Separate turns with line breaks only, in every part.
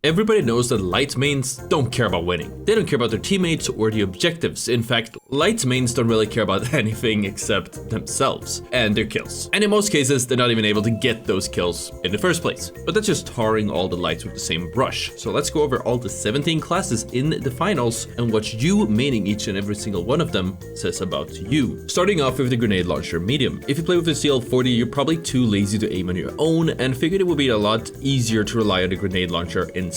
Everybody knows that light mains don't care about winning. They don't care about their teammates or the objectives. In fact, light mains don't really care about anything except themselves and their kills. And in most cases, they're not even able to get those kills in the first place. But that's just tarring all the lights with the same brush. So let's go over all the 17 classes in the finals and what you maining each and every single one of them says about you. Starting off with the grenade launcher medium. If you play with the CL40, you're probably too lazy to aim on your own and figured it would be a lot easier to rely on the grenade launcher instead.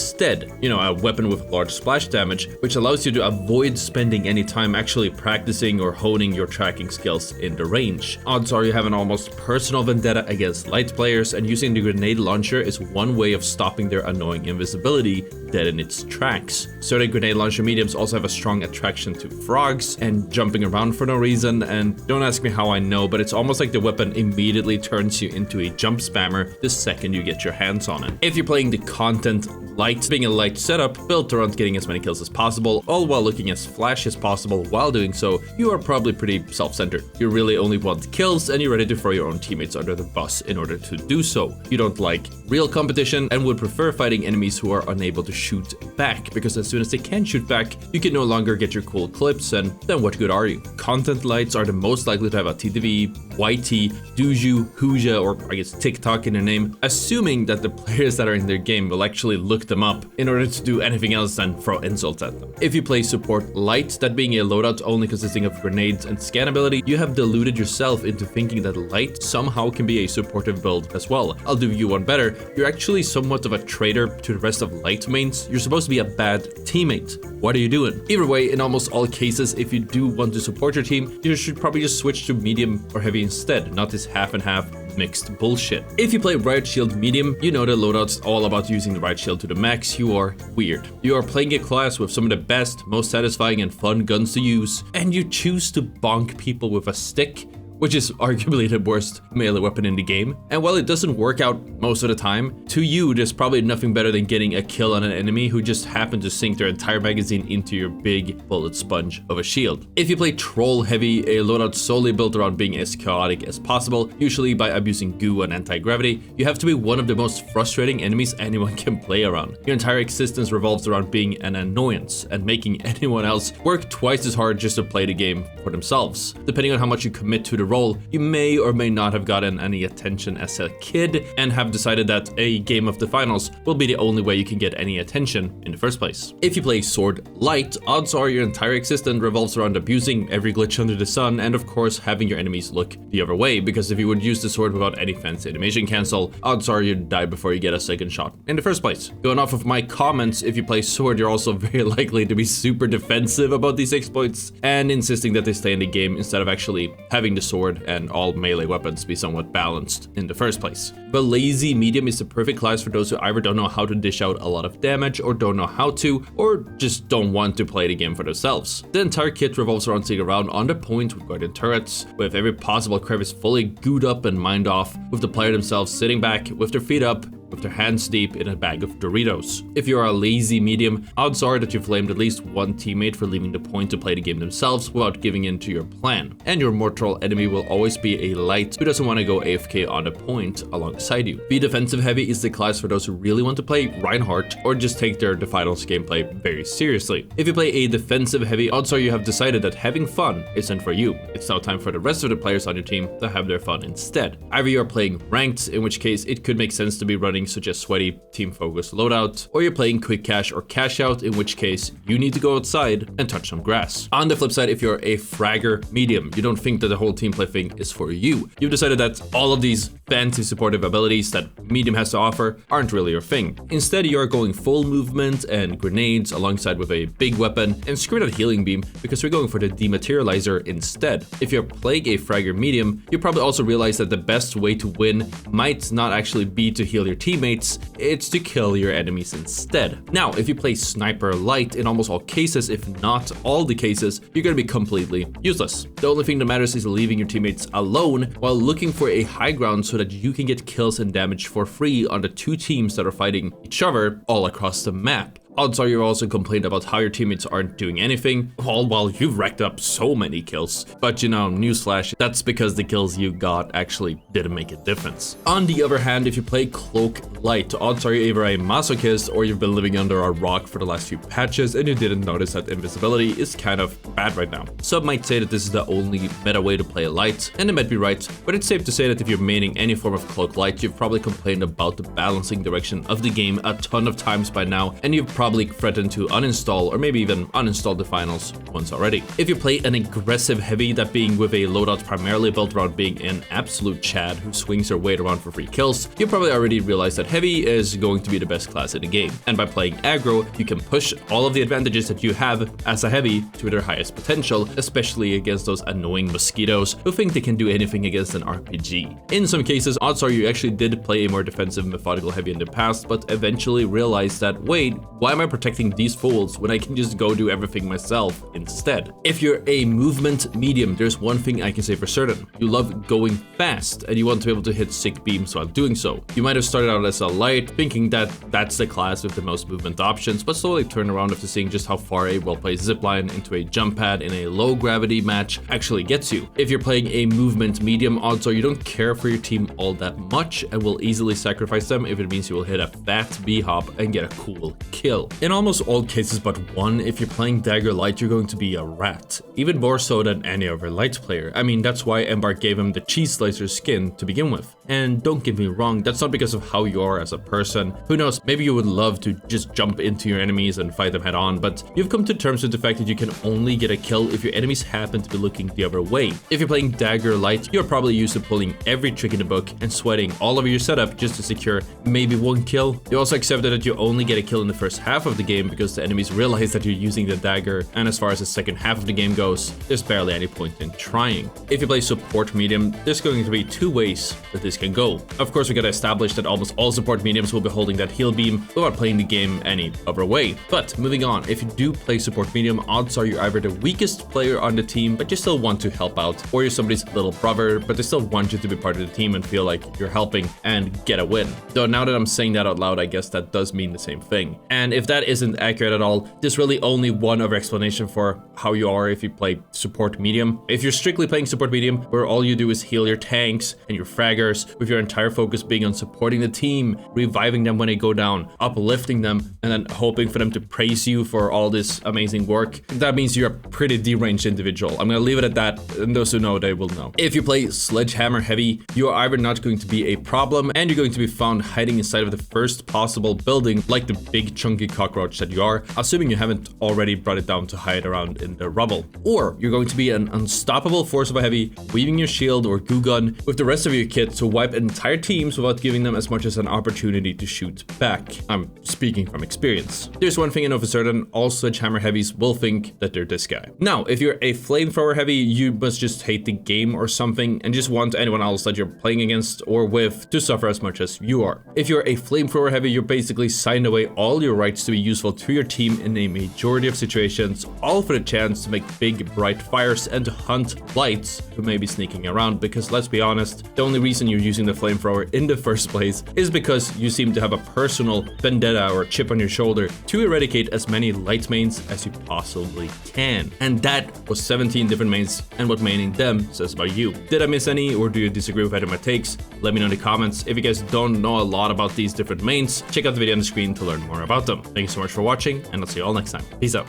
You know, a weapon with large splash damage, which allows you to avoid spending any time actually practicing or honing your tracking skills in the range. Odds are you have an almost personal vendetta against light players, and using the grenade launcher is one way of stopping their annoying invisibility dead in its tracks. Certain grenade launcher mediums also have a strong attraction to frogs and jumping around for no reason, and don't ask me how I know, but it's almost like the weapon immediately turns you into a jump spammer the second you get your hands on it. If you're playing the content light, being a light setup built around getting as many kills as possible, all while looking as flashy as possible while doing so, you are probably pretty self-centered. You really only want kills and you're ready to throw your own teammates under the bus in order to do so. You don't like real competition and would prefer fighting enemies who are unable to shoot back, because as soon as they can shoot back, you can no longer get your cool clips, and then what good are you? Content lights are the most likely to have a TTV, YT, Duju, Huja, or I guess TikTok in their name, assuming that the players that are in their game will actually look them up in order to do anything else than throw insults at them. If you play support light, that being a loadout only consisting of grenades and scan ability, you have deluded yourself into thinking that light somehow can be a supportive build as well. I'll do you one better. You're actually somewhat of a traitor to the rest of light mains. You're supposed to be a bad teammate. What are you doing? Either way, in almost all cases, if you do want to support your team, you should probably just switch to medium or heavy instead, not this half and half mixed bullshit. If you play Riot Shield medium, you know the loadout's all about using the Riot Shield to the max. You are weird. You are playing a class with some of the best, most satisfying and fun guns to use, and you choose to bonk people with a stick, which is arguably the worst melee weapon in the game. And while it doesn't work out most of the time, to you, there's probably nothing better than getting a kill on an enemy who just happened to sink their entire magazine into your big bullet sponge of a shield. If you play Troll Heavy, a loadout solely built around being as chaotic as possible, usually by abusing goo and anti-gravity, you have to be one of the most frustrating enemies anyone can play around. Your entire existence revolves around being an annoyance and making anyone else work twice as hard just to play the game for themselves. Depending on how much you commit to the role, you may or may not have gotten any attention as a kid and have decided that a game of the finals will be the only way you can get any attention in the first place. If you play Sword Light, odds are your entire existence revolves around abusing every glitch under the sun and of course having your enemies look the other way, because if you would use the sword without any fancy animation cancel, odds are you'd die before you get a second shot in the first place. Going off of my comments, if you play Sword, you're also very likely to be super defensive about these exploits and insisting that they stay in the game instead of actually having the sword and all melee weapons be somewhat balanced in the first place. The lazy medium is the perfect class for those who either don't know how to dish out a lot of damage or don't know how to, or just don't want to play the game for themselves. The entire kit revolves around sitting around on the point with guardian turrets, with every possible crevice fully gooed up and mined off, with the player themselves sitting back with their feet up, with their hands deep in a bag of Doritos. If you are a lazy medium, odds are that you flamed at least one teammate for leaving the point to play the game themselves without giving in to your plan. And your mortal enemy will always be a light who doesn't want to go AFK on the point alongside you. Be defensive heavy is the class for those who really want to play Reinhardt or just take their finals gameplay very seriously. If you play a defensive heavy, odds are you have decided that having fun isn't for you. It's now time for the rest of the players on your team to have their fun instead. Either you are playing ranked, in which case it could make sense to be running such as sweaty, team-focused loadout, or you're playing quick cash or cash out, in which case you need to go outside and touch some grass. On the flip side, if you're a fragger medium, you don't think that the whole team play thing is for you. You've decided that all of these fancy supportive abilities that medium has to offer aren't really your thing. Instead, you are going full movement and grenades alongside with a big weapon, and screw that healing beam because we're going for the dematerializer instead. If you're playing a fragger medium, you probably also realize that the best way to win might not actually be to heal your teammates, it's to kill your enemies instead. Now, if you play sniper light, in almost all cases, if not all the cases, you're gonna be completely useless. The only thing that matters is leaving your teammates alone while looking for a high ground so that you can get kills and damage for free on the two teams that are fighting each other all across the map. odds are you also complained about how your teammates aren't doing anything, all while you've racked up so many kills. But you know, newsflash, that's because the kills you got actually didn't make a difference. On the other hand, if you play Cloak Light, odds are you're either a masochist or you've been living under a rock for the last few patches and you didn't notice that invisibility is kind of bad right now. Some might say that this is the only meta way to play Light, and they might be right, but it's safe to say that if you're maining any form of Cloak Light, you've probably complained about the balancing direction of the game a ton of times by now, and you've probably threatened to uninstall or maybe even uninstall the Finals once already. If you play an aggressive heavy, that being with a loadout primarily built around being an absolute Chad who swings her weight around for free kills, you probably already realized that heavy is going to be the best class in the game. And by playing aggro, you can push all of the advantages that you have as a heavy to their highest potential, especially against those annoying mosquitoes who think they can do anything against an RPG. In some cases, odds are you actually did play a more defensive methodical heavy in the past, but eventually realized that, wait, why am I protecting these fools when I can just go do everything myself instead? If you're a movement medium, there's one thing I can say for certain. You love going fast and you want to be able to hit sick beams while doing so. You might have started out as a light, thinking that that's the class with the most movement options, but slowly turn around after seeing just how far a well-played zipline into a jump pad in a low gravity match actually gets you. If you're playing a movement medium, odds are you don't care for your team all that much and will easily sacrifice them if it means you will hit a fat B-hop and get a cool kill. In almost all cases but one, if you're playing Dagger Light, you're going to be a rat. Even more so than any other Light player. I mean, that's why Embark gave him the cheese slicer skin to begin with. And don't get me wrong, that's not because of how you are as a person. Who knows, maybe you would love to just jump into your enemies and fight them head on, but you've come to terms with the fact that you can only get a kill if your enemies happen to be looking the other way. If you're playing Dagger Light, you're probably used to pulling every trick in the book and sweating all over your setup just to secure maybe one kill. You also accepted that you only get a kill in the first half of the game because the enemies realize that you're using the dagger, and as far as the second half of the game goes, there's barely any point in trying. If you play support medium, there's going to be two ways that this can go. Of course, we gotta establish that almost all support mediums will be holding that heal beam without playing the game any other way. But moving on, if you do play support medium, odds are you're either the weakest player on the team, but you still want to help out, or you're somebody's little brother, but they still want you to be part of the team and feel like you're helping and get a win. Though now that I'm saying that out loud, I guess that does mean the same thing. And if that isn't accurate at all, there's really only one other explanation for how you are if you play support medium. If you're strictly playing support medium, where all you do is heal your tanks and your fraggers, with your entire focus being on supporting the team, reviving them when they go down, uplifting them, and then hoping for them to praise you for all this amazing work, that means you're a pretty deranged individual. I'm gonna leave it at that, and those who know, they will know. If you play sledgehammer heavy, you are either not going to be a problem, and you're going to be found hiding inside of the first possible building like the big chunky cockroach that you are, assuming you haven't already brought it down to hide around in the rubble. Or you're going to be an unstoppable force of a heavy, weaving your shield or goo gun with the rest of your kit to wipe entire teams without giving them as much as an opportunity to shoot back. I'm speaking from experience. There's one thing I know for certain, all sledgehammer heavies will think that they're this guy. Now, if you're a flamethrower heavy, you must just hate the game or something and just want anyone else that you're playing against or with to suffer as much as you are. If you're a flamethrower heavy, you're basically signed away all your rights to be useful to your team in a majority of situations, all for the chance to make big bright fires and to hunt lights who may be sneaking around, because let's be honest, the only reason you're using the flamethrower in the first place is because you seem to have a personal vendetta or chip on your shoulder to eradicate as many light mains as you possibly can. And that was 17 different mains and what maining them says about you. Did I miss any, or do you disagree with any of my takes? Let me know in the comments. If you guys don't know a lot about these different mains, check out the video on the screen to learn more about them. Thank you so much for watching, and I'll see you all next time. Peace out.